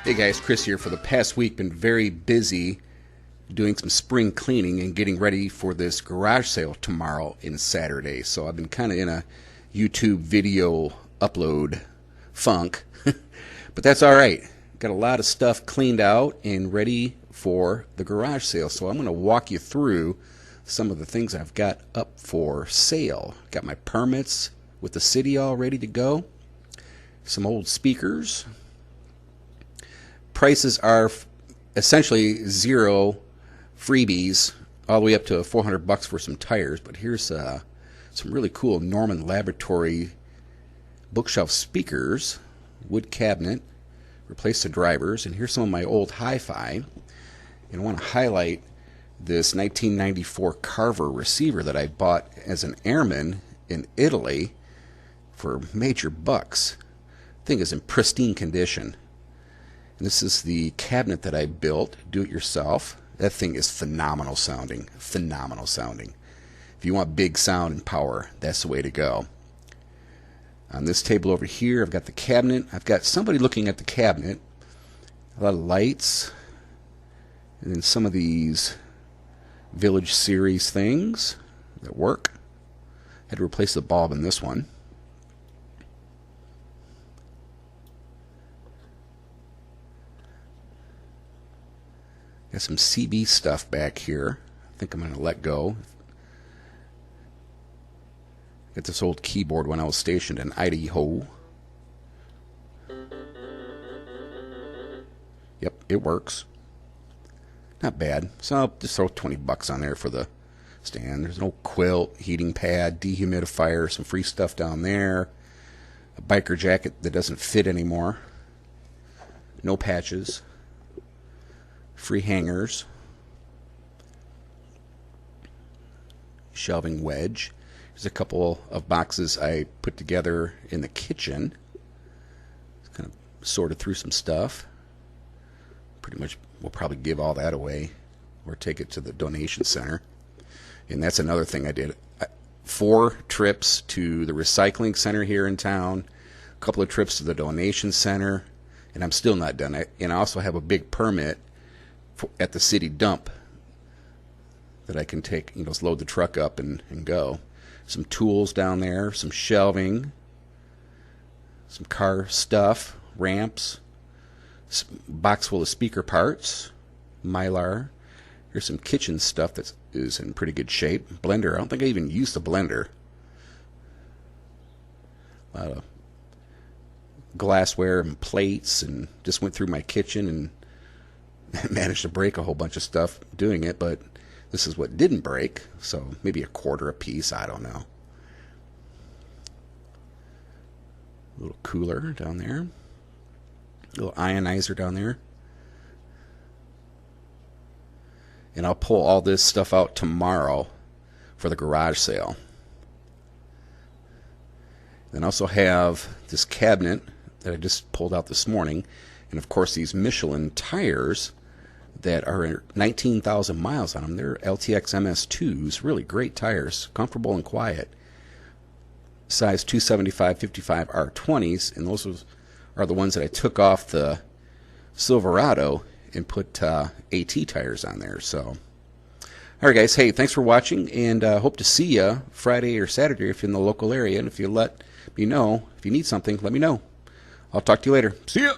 Hey guys, Chris here. For the past week, been very busy doing some spring cleaning and getting ready for this garage sale tomorrow and Saturday. So I've been kind of in a YouTube video upload funk, but that's all right. Got a lot of stuff cleaned out and ready for the garage sale. So I'm going to walk you through some of the things I've got up for sale. Got my permits with the city all ready to go. Some old speakers. Prices are essentially zero, freebies all the way up to $400 for some tires. But here's some really cool Norman Laboratory bookshelf speakers, wood cabinet, replace the drivers. And here's some of my old hi-fi. And I want to highlight this 1994 Carver receiver that I bought as an airman in Italy for major bucks. Thing is in pristine condition. And this is the cabinet that I built, do it yourself. That thing is phenomenal sounding, phenomenal sounding. If you want big sound and power, that's the way to go. On this table over here, I've got the cabinet. I've got somebody looking at the cabinet. A lot of lights. And then some of these Village Series things that work. Had to replace the bulb in this one. Got some CB stuff back here. I think I'm going to let go. Got this old keyboard when I was stationed in Idaho. Yep, it works. Not bad. So I'll just throw $20 on there for the stand. There's no quilt, heating pad, dehumidifier, some free stuff down there. A biker jacket that doesn't fit anymore. No patches. Free hangers. Shelving wedge. There's a couple of boxes I put together in the kitchen. Just kind of sorted through some stuff. Pretty much we'll probably give all that away or take it to the donation center. And that's another thing I did. 4 trips to the recycling center here in town, a couple of trips to the donation center, and I'm still not done. And I also have a big permit at the city dump that I can take, just load the truck up and go. Some tools down there, some shelving, some car stuff, ramps, box full of speaker parts, Mylar. Here's some kitchen stuff that is in pretty good shape. Blender, I don't think I even used the blender. A lot of glassware and plates, and just went through my kitchen and managed to break a whole bunch of stuff doing it, but this is what didn't break, so maybe a quarter a piece, I don't know. A little cooler down there. A little ionizer down there. And I'll pull all this stuff out tomorrow for the garage sale. Then I also have this cabinet that I just pulled out this morning, and of course these Michelin tires that are 19,000 miles on them. They're LTX MS2s, really great tires, comfortable and quiet. Size 275/55 R20s, and those are the ones that I took off the Silverado and put AT tires on there. So, all right, guys. Hey, thanks for watching, and hope to see you Friday or Saturday if you're in the local area. And if you let me know if you need something, let me know. I'll talk to you later. See ya.